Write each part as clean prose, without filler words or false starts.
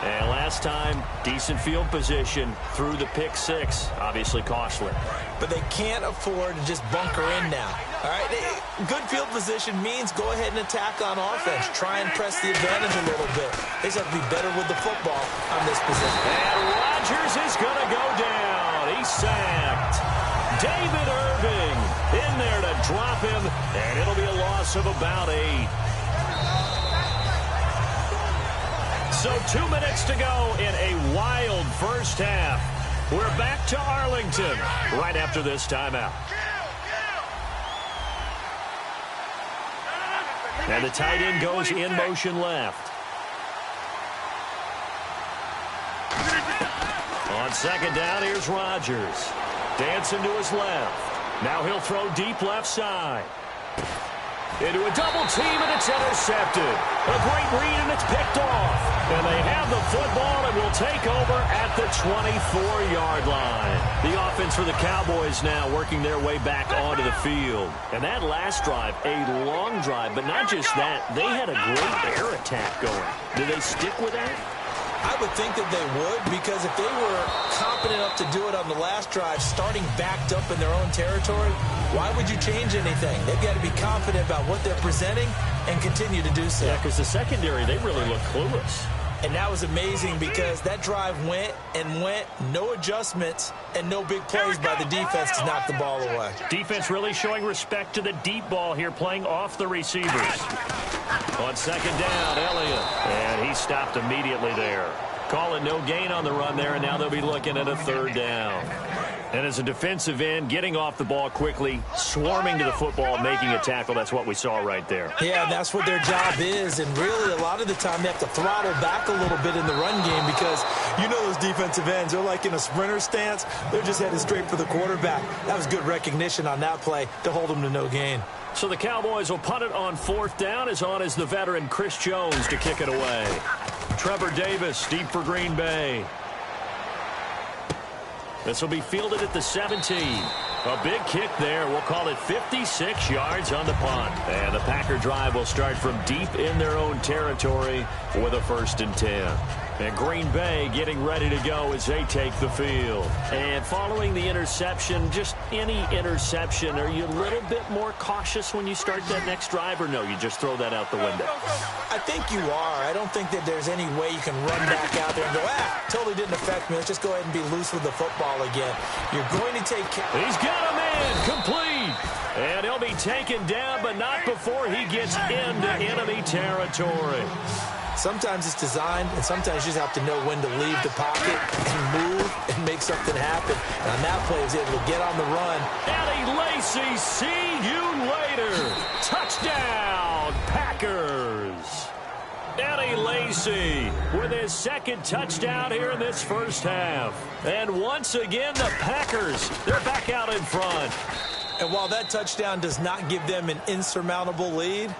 And last time, decent field position through the pick six. Obviously costly. But they can't afford to just bunker in now. All right, good field position means go ahead and attack on offense. Try and press the advantage a little bit. They just have to be better with the football on this position. And Rodgers is going to go down. He's sacked. David Irving in there to drop him, and it'll be a loss of about 8. So 2 minutes to go in a wild first half. We're back to Arlington right after this timeout. And the tight end goes in motion left. On second down, here's Rodgers. Dancing to his left. Now he'll throw deep left side. Into a double team, and it's intercepted. A great read, and it's picked off. And they have the football and will take over at the 24-yard line. The offense for the Cowboys now working their way back onto the field. And that last drive, a long drive, but not just that. They had a great air attack going. Do they stick with that? I would think that they would, because if they were competent enough to do it on the last drive, starting backed up in their own territory, why would you change anything? They've got to be confident about what they're presenting and continue to do so. Yeah, because the secondary, they really look clueless. And that was amazing because that drive went and went, no adjustments, and no big plays by the defense to knock the ball away. Defense really showing respect to the deep ball here, playing off the receivers. On second down, Elliott. And he stopped immediately there. Call it no gain on the run there, and now they'll be looking at a third down. And as a defensive end, getting off the ball quickly, swarming to the football, making a tackle, that's what we saw right there. Yeah, that's what their job is, and really a lot of the time they have to throttle back a little bit in the run game because you know those defensive ends, they're like in a sprinter stance. They're just headed straight for the quarterback. That was good recognition on that play to hold them to no gain. So the Cowboys will punt it on fourth down. As on is the veteran Chris Jones to kick it away. Trevor Davis deep for Green Bay. This will be fielded at the 17. A big kick there. We'll call it 56 yards on the punt. And the Packer drive will start from deep in their own territory with a 1st and 10. And Green Bay getting ready to go as they take the field. And following the interception, just any interception, are you a little bit more cautious when you start that next drive, or no, you just throw that out the window? I think you are. I don't think that there's any way you can run back out there and go, totally didn't affect me. Let's just go ahead and be loose with the football again. You're going to take care. He's got a man complete. And he'll be taken down, but not before he gets into enemy territory. Sometimes it's designed, and sometimes you just have to know when to leave the pocket, to move, and make something happen. And on that play, he was able to get on the run. Eddie Lacy, see you later. Touchdown, Packers. Eddie Lacy with his 2nd touchdown here in this first half. And once again, the Packers, they're back out in front. And while that touchdown does not give them an insurmountable lead,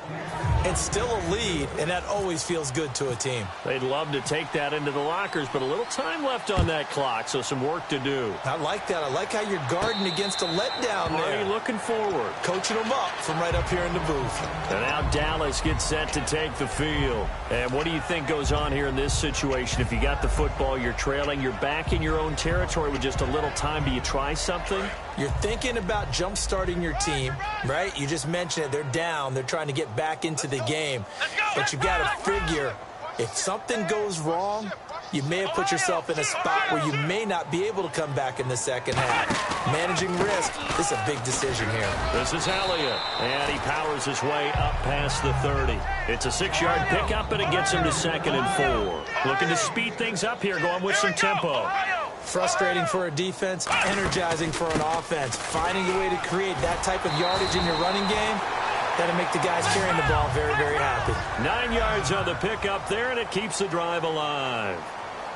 it's still a lead, and that always feels good to a team. They'd love to take that into the lockers, but a little time left on that clock, so some work to do. I like that. I like how you're guarding against a letdown there. Already looking forward. Coaching them up from right up here in the booth. And now Dallas gets set to take the field. And what do you think goes on here in this situation? If you got the football, you're trailing, you're back in your own territory with just a little time. Do you try something? You're thinking about jump-starting your team, right? You just mentioned it. They're down. They're trying to get back into the game. But you got to figure, if something goes wrong, you may have put yourself in a spot where you may not be able to come back in the second half. Managing risk, this is a big decision here. This is Elliott, and he powers his way up past the 30. It's a 6-yard pickup, and it gets him to 2nd and 4. Looking to speed things up here, going with some tempo. Frustrating for a defense, energizing for an offense. Finding a way to create that type of yardage in your running game, that'll make the guys carrying the ball very, very happy. 9 yards on the pickup there, and it keeps the drive alive.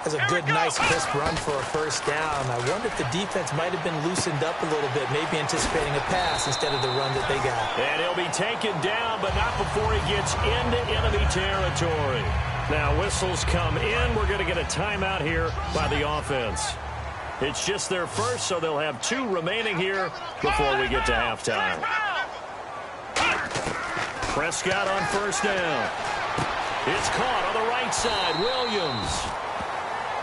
That's a good, nice, crisp run for a 1st down. I wonder if the defense might have been loosened up a little bit, maybe anticipating a pass instead of the run that they got. And he'll be taken down, but not before he gets into enemy territory. Now, whistles come in. We're going to get a timeout here by the offense. It's just their first, so they'll have 2 remaining here before we get to halftime. Prescott on 1st down. It's caught on the right side. Williams.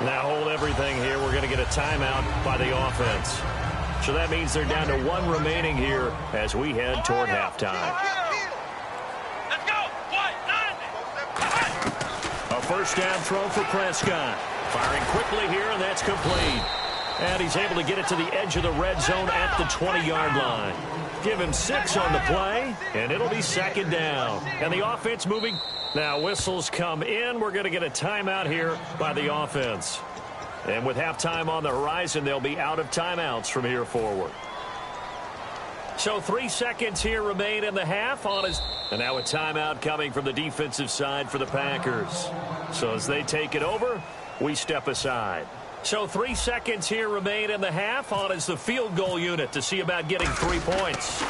Now hold everything here. We're going to get a timeout by the offense. So that means they're down to 1 remaining here as we head toward halftime. Let's go. A first down throw for Prescott. Firing quickly here, and that's complete. And he's able to get it to the edge of the red zone at the 20-yard line. Give him 6 on the play, and it'll be second down. And the offense moving. Now whistles come in. We're going to get a timeout here by the offense. And with halftime on the horizon, they'll be out of timeouts from here forward. So 3 seconds here remain in the half. And now a timeout coming from the defensive side for the Packers. So as they take it over, we step aside. So 3 seconds here remain in the half. On is the field goal unit to see about getting 3 points.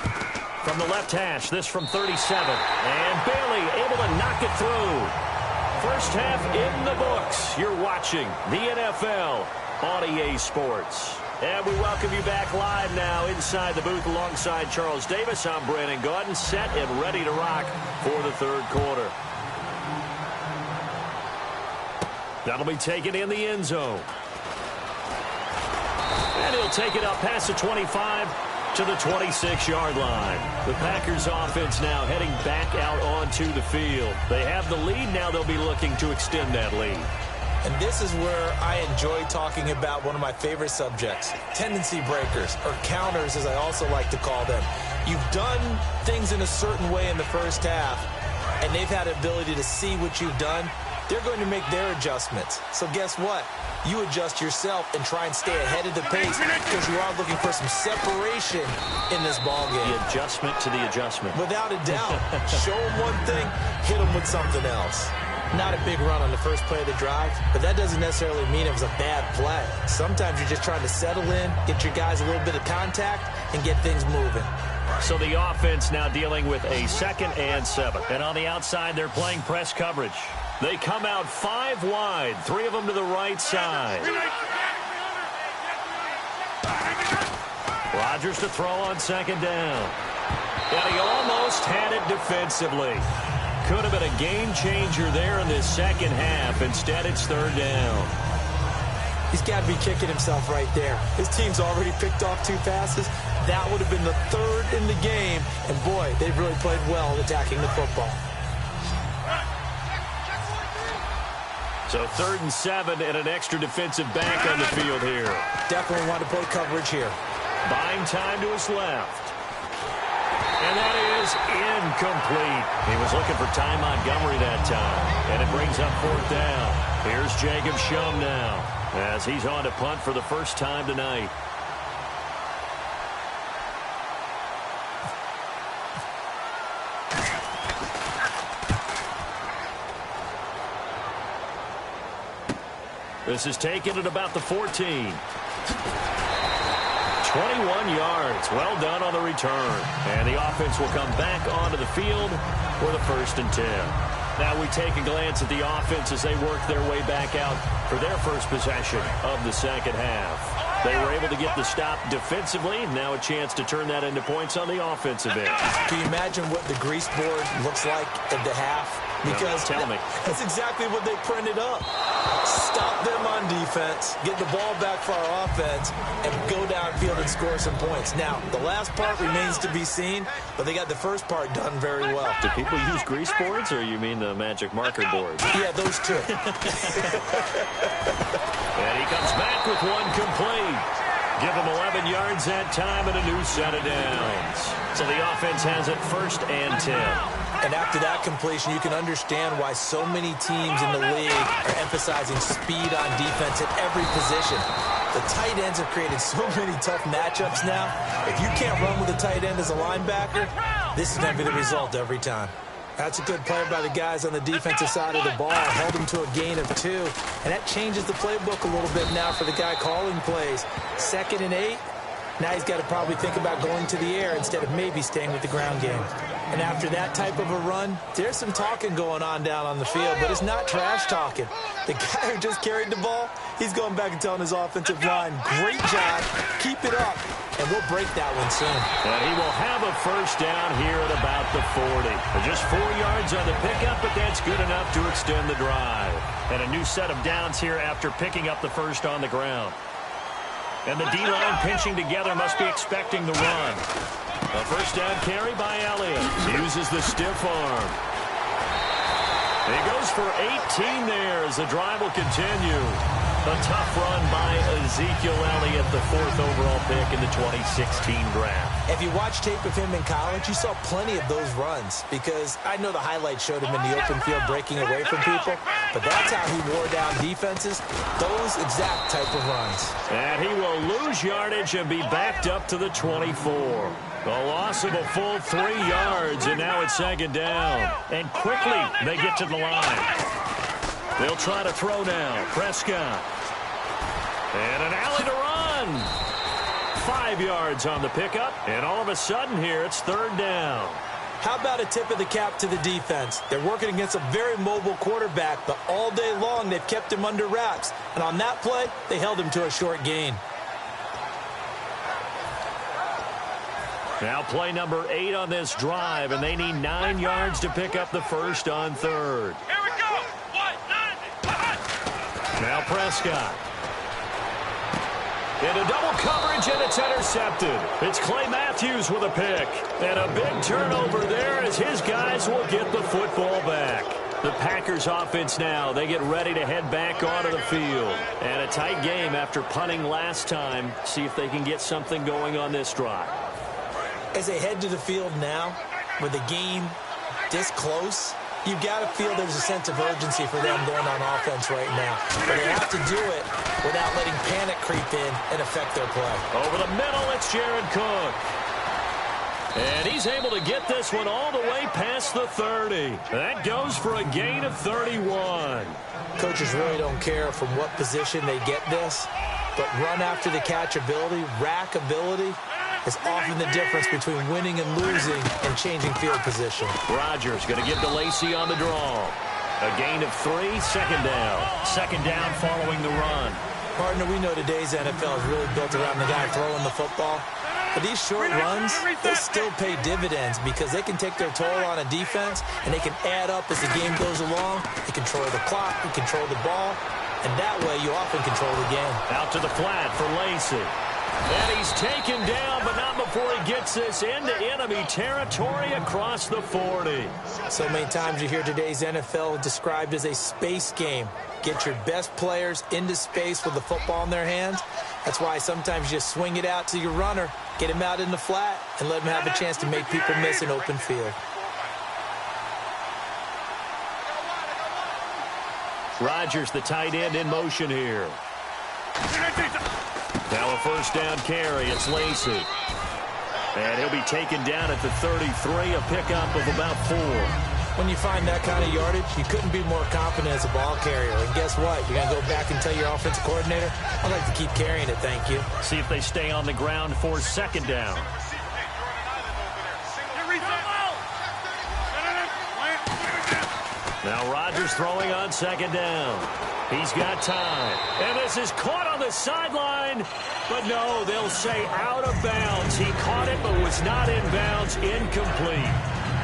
From the left hash, this from 37. And Bailey able to knock it through. First half in the books. You're watching the NFL on EA Sports. And we welcome you back live now inside the booth alongside Charles Davis. I'm Brandon Gaudin, set and ready to rock for the third quarter. That'll be taken in the end zone. And he'll take it up past the 25 to the 26-yard line. The Packers offense now heading back out onto the field. They have the lead. Now they'll be looking to extend that lead. And this is where I enjoy talking about one of my favorite subjects, tendency breakers, or counters as I also like to call them. You've done things in a certain way in the first half, and they've had the ability to see what you've done. They're going to make their adjustments. So guess what? You adjust yourself and try and stay ahead of the pace because you are looking for some separation in this ballgame. The adjustment to the adjustment. Without a doubt. Show them one thing, hit them with something else. Not a big run on the first play of the drive, but that doesn't necessarily mean it was a bad play. Sometimes you're just trying to settle in, get your guys a little bit of contact, and get things moving. So the offense now dealing with a 2nd and 7. And on the outside, they're playing press coverage. They come out 5 wide, 3 of them to the right side. Rodgers to throw on 2nd down. And he almost had it defensively. Could have been a game changer there in this second half. Instead, it's 3rd down. He's got to be kicking himself right there. His team's already picked off 2 passes. That would have been the 3rd in the game. And, boy, they've really played well attacking the football. So 3rd and 7 and an extra defensive back on the field here. Definitely want to play coverage here. Buying time to his left. And that is incomplete. He was looking for Ty Montgomery that time. And it brings up 4th down. Here's Jacob Shum now as he's on to punt for the first time tonight. This is taken at about the 14. 21 yards. Well done on the return. And the offense will come back onto the field for the 1st and 10. Now we take a glance at the offense as they work their way back out for their first possession of the second half. They were able to get the stop defensively. Now a chance to turn that into points on the offensive end. Can you imagine what the grease board looks like at the half? Because tell me. That's exactly what they printed up. Stop them on defense, get the ball back for our offense, and go downfield and score some points. Now, the last part remains to be seen, but they got the first part done very well. Do people use grease boards, or you mean the magic marker boards? Yeah, those two. And he comes back with one complete. Give him 11 yards that time and a new set of downs. So the offense has it 1st and 10. And after that completion, you can understand why so many teams in the league are emphasizing speed on defense at every position. The tight ends have created so many tough matchups now. If you can't run with a tight end as a linebacker, this is going to be the result every time. That's a good play by the guys on the defensive side of the ball. Held them to a gain of 2. And that changes the playbook a little bit now for the guy calling plays. 2nd and 8. Now he's got to probably think about going to the air instead of maybe staying with the ground game. And after that type of a run, there's some talking going on down on the field, but it's not trash talking. The guy who just carried the ball, he's going back and telling his offensive line, great job, keep it up, and we'll break that one soon. And he will have a first down here at about the 40. Just 4 yards on the pickup, but that's good enough to extend the drive. And a new set of downs here after picking up the first on the ground. And the D-line pinching together must be expecting the run. A first down carry by Elliott. Uses the stiff arm. He goes for 18 there as the drive will continue. A tough run by Ezekiel Elliott, the 4th overall pick in the 2016 draft. If you watch tape of him in college, you saw plenty of those runs because I know the highlights showed him in the open field breaking away from people, but that's how he wore down defenses, those exact type of runs. And he will lose yardage and be backed up to the 24. A loss of a full 3 yards, and now it's second down. And quickly they get to the line. They'll try to throw now. Prescott. And an alley to run. 5 yards on the pickup, and all of a sudden here it's third down. How about a tip of the cap to the defense? They're working against a very mobile quarterback, but all day long they've kept him under wraps. And on that play, they held him to a short gain. Now play number 8 on this drive, and they need 9 yards to pick up the first on third. Here we go. 1-9. Now Prescott. Into double coverage, and it's intercepted. It's Clay Matthews with a pick. And a big turnover there as his guys will get the football back. The Packers offense now, they get ready to head back onto the field. And a tight game after punting last time. See if they can get something going on this drive. As they head to the field now, with the game this close, you've got to feel there's a sense of urgency for them going on offense right now. But they have to do it without letting panic creep in and affect their play. Over the middle, it's Jared Cook. And he's able to get this one all the way past the 30. That goes for a gain of 31. Coaches really don't care from what position they get this, but run after the catch ability, rack ability, is often the difference between winning and losing and changing field position. Rodgers going to give to Lacy on the draw. A gain of 3, second down. Second down following the run. Partner, we know today's NFL is really built around the guy throwing the football. But these short runs, they still pay dividends because they can take their toll on a defense and they can add up as the game goes along. They control the clock, they control the ball, and that way you often control the game. Out to the flat for Lacy. And he's taken down, but not before he gets this into enemy territory across the 40. So many times you hear today's NFL described as a space game. Get your best players into space with the football in their hands. That's why sometimes you swing it out to your runner, get him out in the flat, and let him have a chance to make people miss an open field. Rodgers, the tight end, in motion here. Now a first down carry. It's Lacy. And he'll be taken down at the 33, a pickup of about 4. When you find that kind of yardage, you couldn't be more confident as a ball carrier. And guess what? You're going to go back and tell your offensive coordinator, I'd like to keep carrying it, thank you. See if they stay on the ground for second down. Now Rodgers throwing on second down. He's got time. And this is caught on the sideline. But no, they'll say out of bounds. He caught it but was not in bounds. Incomplete.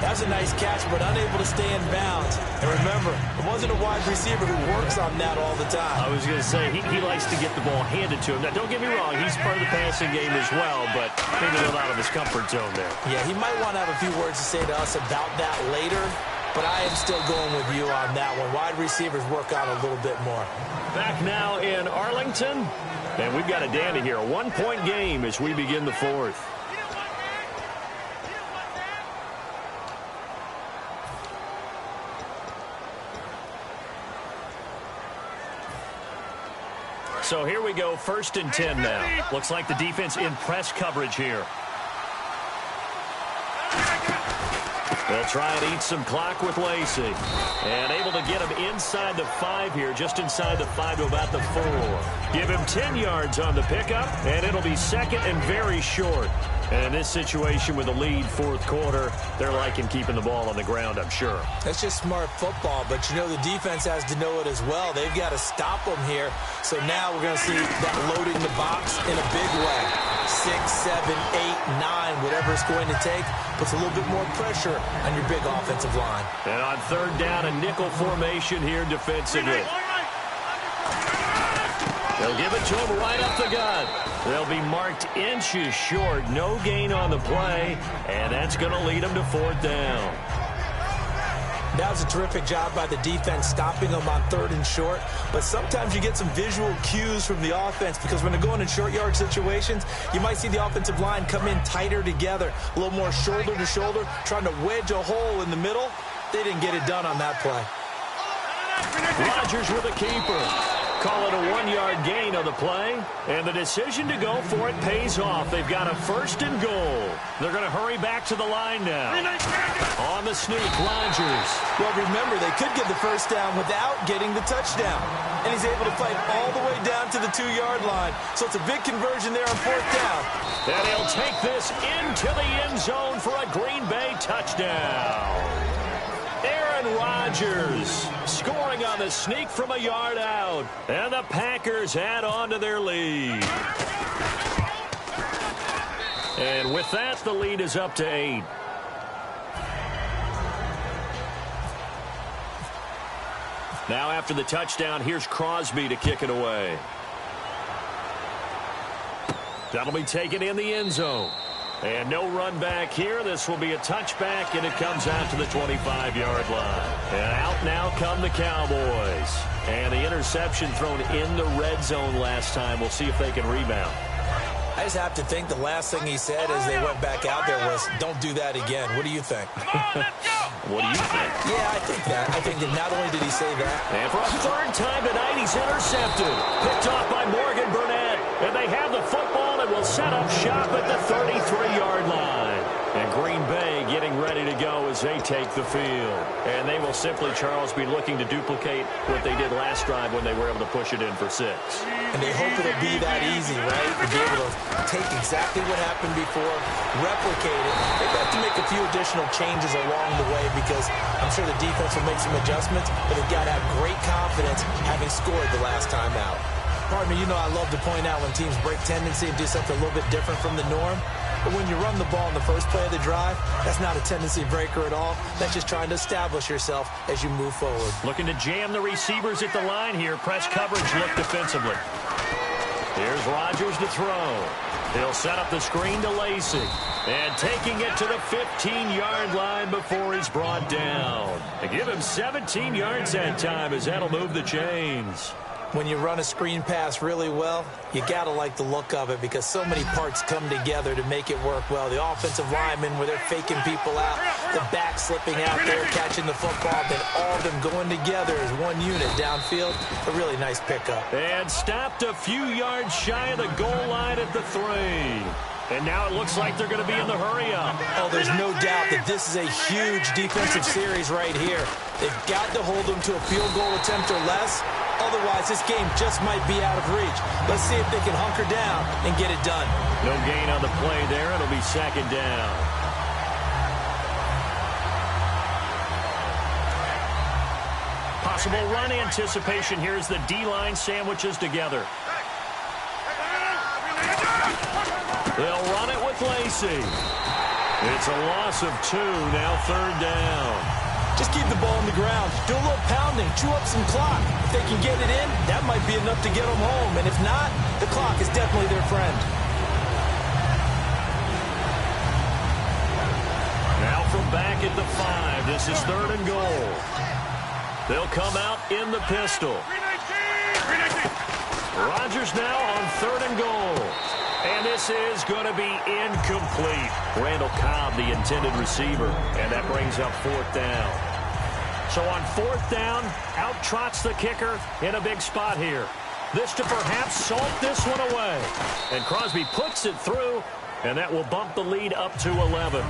That's a nice catch, but unable to stay in bounds. And remember, it wasn't a wide receiver who works on that all the time. I was going to say, he likes to get the ball handed to him. Now, don't get me wrong, he's part of the passing game as well, but maybe a little out of his comfort zone there. Yeah, he might want to have a few words to say to us about that later, but I am still going with you on that one. Wide receivers work out a little bit more. Back now in Arlington, and we've got a dandy here. A 1-point game as we begin the fourth. So here we go, 1st and 10 now. Looks like the defense in press coverage here. The They'll try and eat some clock with Lacey. And able to get him inside the 5 here, just inside the 5 to about the 4. Give him 10 yards on the pickup, and it'll be second and very short. And in this situation with the lead fourth quarter, they're liking keeping the ball on the ground, I'm sure. That's just smart football, but you know the defense has to know it as well. They've got to stop them here. So now we're going to see that loading the box in a big way. 6, 7, 8, 9, whatever it's going to take, puts a little bit more pressure on your big offensive line. And on third down, a nickel formation here defensively. They'll give it to him right up the gut. They'll be marked inches short. No gain on the play, and that's going to lead them to fourth down. That was a terrific job by the defense stopping them on third and short. But sometimes you get some visual cues from the offense because when they're going in short yard situations, you might see the offensive line come in tighter together, a little more shoulder to shoulder, trying to wedge a hole in the middle. They didn't get it done on that play. Rodgers with a keeper. Call it a 1-yard gain on the play, and the decision to go for it pays off. They've got a first and goal. They're going to hurry back to the line now. On the sneak, Rodgers. Well, remember, they could get the first down without getting the touchdown. And he's able to fight all the way down to the 2-yard line. So it's a big conversion there on fourth down. And he'll take this into the end zone for a Green Bay touchdown. Aaron Rodgers scoring on the sneak from a yard out. And the Packers add on to their lead. And with that, the lead is up to 8. Now after the touchdown, here's Crosby to kick it away. That'll be taken in the end zone. And no run back here. This will be a touchback, and it comes out to the 25-yard line. And out now come the Cowboys. And the interception thrown in the red zone last time. We'll see if they can rebound. I just have to think the last thing he said as they went back out there was, don't do that again. What do you think? What do you think? Yeah, I think that. I think that not only did he say that. And for a third time tonight, he's intercepted. Picked off by Morgan Burnett. And they have the football and will set up shop at the 33-yard line. And Green Bay getting ready to go as they take the field. And they will simply, Charles, be looking to duplicate what they did last drive when they were able to push it in for 6. And they hope it'll be that easy, right? To be able to take exactly what happened before, replicate it. They've got to make a few additional changes along the way because I'm sure the defense will make some adjustments, but they've got to have great confidence having scored the last time out. Partner, you know I love to point out when teams break tendency and do something a little bit different from the norm. But when you run the ball in the first play of the drive, that's not a tendency breaker at all. That's just trying to establish yourself as you move forward. Looking to jam the receivers at the line here. Press coverage look defensively. Here's Rodgers to throw. He'll set up the screen to Lacey. And taking it to the 15-yard line before he's brought down. They give him 17 yards that time as that'll move the chains. When you run a screen pass really well, you got to like the look of it because so many parts come together to make it work well. The offensive linemen where they're faking people out, the back slipping out there, catching the football, then all of them going together as one unit downfield. A really nice pickup. And stopped a few yards shy of the goal line at the 3. And now it looks like they're going to be in the hurry-up. Oh, there's no doubt that this is a huge defensive series right here. They've got to hold them to a field goal attempt or less. Otherwise, this game just might be out of reach. Let's see if they can hunker down and get it done. No gain on the play there. It'll be second down. Possible run anticipation here as the D-line sandwiches together. They'll run it with Lacey. It's a loss of 2, now third down. Just keep the ball on the ground. Do a little pounding. Chew up some clock. If they can get it in, that might be enough to get them home. And if not, the clock is definitely their friend. Now from back at the 5, this is third and goal. They'll come out in the pistol. Rodgers now on third and goal. And this is going to be incomplete. Randall Cobb, the intended receiver. And that brings up fourth down. So on fourth down, out trots the kicker in a big spot here. This to perhaps salt this one away. And Crosby puts it through, and that will bump the lead up to 11.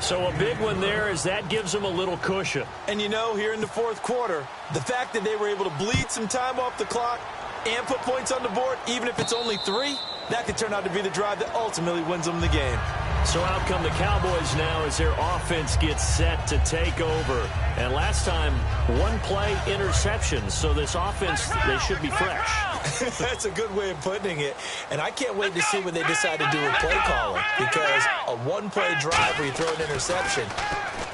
So a big one there as that gives them a little cushion. And you know, here in the fourth quarter, the fact that they were able to bleed some time off the clock and put points on the board, even if it's only 3, that could turn out to be the drive that ultimately wins them the game. So out come the Cowboys now as their offense gets set to take over. And last time, one-play interception. So this offense, they should be fresh. That's a good way of putting it. And I can't wait to see what they decide to do with play calling. Because a one-play drive where you throw an interception,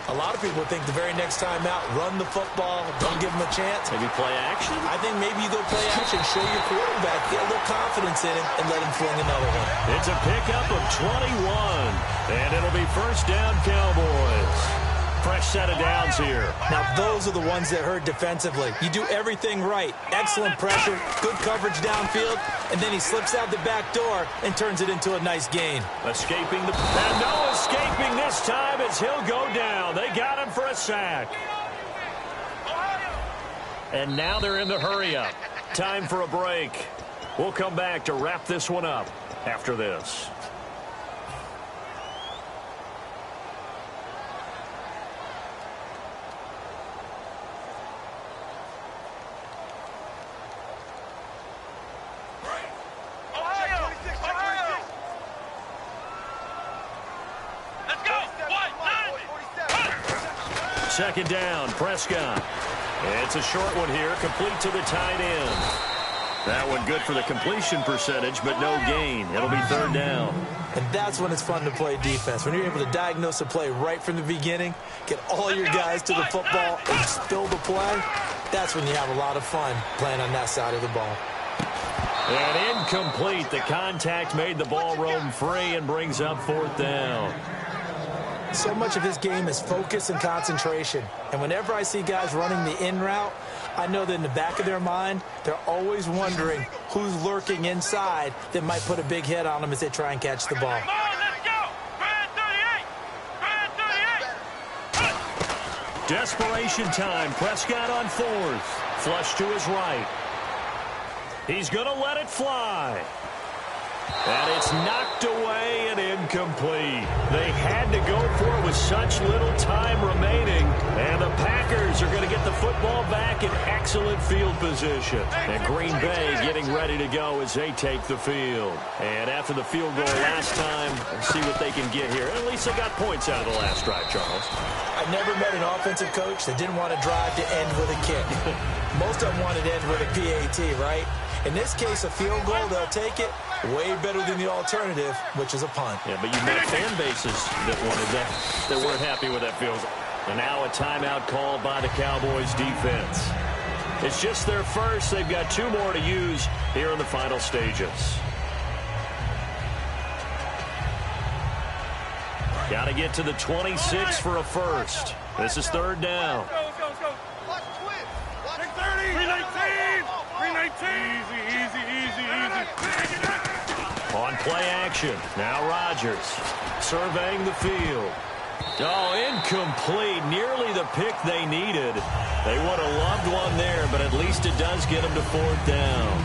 a lot of people think the very next time out, run the football, don't give them a chance. Maybe play action? I think maybe you go play action, show your quarterback, get a little confidence in him, and let him fling another one. It's a pickup of 21, and it'll be first down Cowboys. Fresh set of downs here. Now, those are the ones that hurt defensively. You do everything right. Excellent pressure, good coverage downfield, and then he slips out the back door and turns it into a nice gain. Escaping the... And no escaping this time as he'll go down. They got him for a sack. And now they're in the hurry-up. Time for a break. We'll come back to wrap this one up after this. Second down, Prescott. It's a short one here, complete to the tight end. That one good for the completion percentage, but no gain. It'll be third down. And that's when it's fun to play defense. When you're able to diagnose a play right from the beginning, get all your guys to the football, and spill the play, that's when you have a lot of fun playing on that side of the ball. And incomplete. The contact made the ball roam free and brings up fourth down. So much of his game is focus and concentration. And whenever I see guys running the in route, I know that in the back of their mind, they're always wondering who's lurking inside that might put a big hit on them as they try and catch the ball. Desperation time. Prescott on fourth. Flush to his right. He's going to let it fly. And it's knocked away and incomplete. They had to go for it with such little time remaining. And the Packers are going to get the football back in excellent field position. And Green Bay getting ready to go as they take the field. And after the field goal last time, let's see what they can get here. At least they got points out of the last drive, Charles. I never met an offensive coach that didn't want to drive to end with a kick. Most of them wanted to end with a PAT, right? In this case, a field goal, they'll take it. Way better than the alternative, which is a punt. Yeah, but you met fan bases that wanted that, that weren't happy with that field goal. And now a timeout called by the Cowboys defense. It's just their first. They've got 2 more to use here in the final stages. Got to get to the 26 for a first. This is third down. Let's go. 319. 319. Easy. On play action. Now Rodgers surveying the field. Oh, incomplete. Nearly the pick they needed. They would have loved one there, but at least it does get them to fourth down.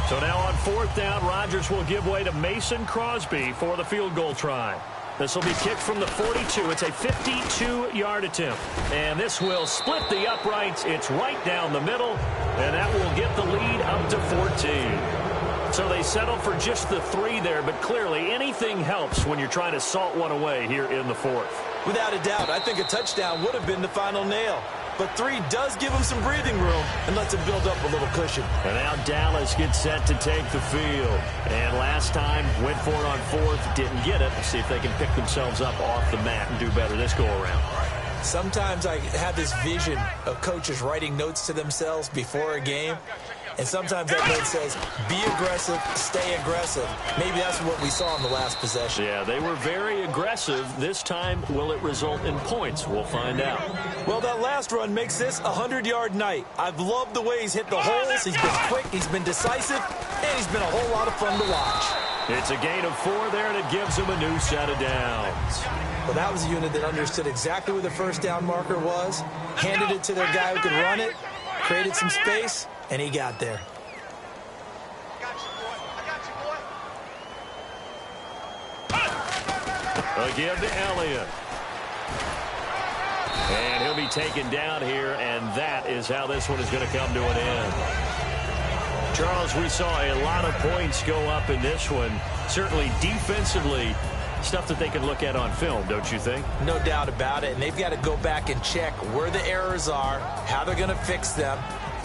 So now on fourth down, Rodgers will give way to Mason Crosby for the field goal try. This will be kicked from the 42. It's a 52-yard attempt. And this will split the uprights. It's right down the middle, and that will get the lead up to 14. So they settle for just the 3 there, but clearly anything helps when you're trying to salt one away here in the fourth. Without a doubt, I think a touchdown would have been the final nail. But 3 does give them some breathing room and lets them build up a little cushion. And now Dallas gets set to take the field. And last time, went for it on fourth, didn't get it. Let's see if they can pick themselves up off the mat and do better this go-around. Sometimes I have this vision of coaches writing notes to themselves before a game. And sometimes that note says, be aggressive, stay aggressive. Maybe that's what we saw in the last possession. Yeah, they were very aggressive. This time, will it result in points? We'll find out. Well, that last run makes this a 100-yard night. I've loved the way he's hit the holes. He's been quick, he's been decisive, and he's been a whole lot of fun to watch. It's a gain of 4 there, and it gives him a new set of downs. Well, that was a unit that understood exactly where the first down marker was, handed it to their guy who could run it, created some space, and he got there. A give to Elliott. And he'll be taken down here, and that is how this one is going to come to an end. Charles, we saw a lot of points go up in this one. Certainly defensively, stuff that they can look at on film, don't you think? No doubt about it, and they've got to go back and check where the errors are, how they're going to fix them,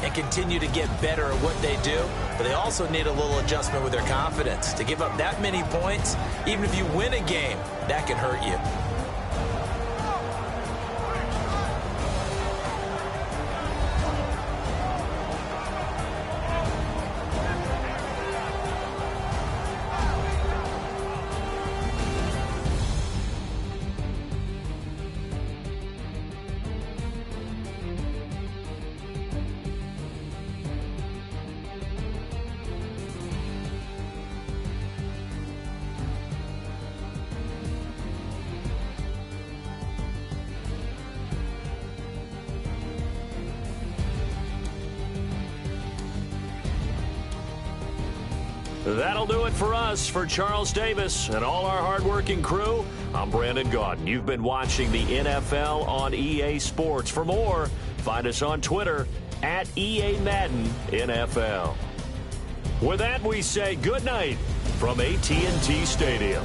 and continue to get better at what they do. But they also need a little adjustment with their confidence. To give up that many points, even if you win a game, that can hurt you. That'll do it for us. For Charles Davis and all our hardworking crew, I'm Brandon Gaudin. You've been watching the NFL on EA Sports. For more, find us on Twitter at EA Madden NFL. With that, we say good night from AT&T Stadium.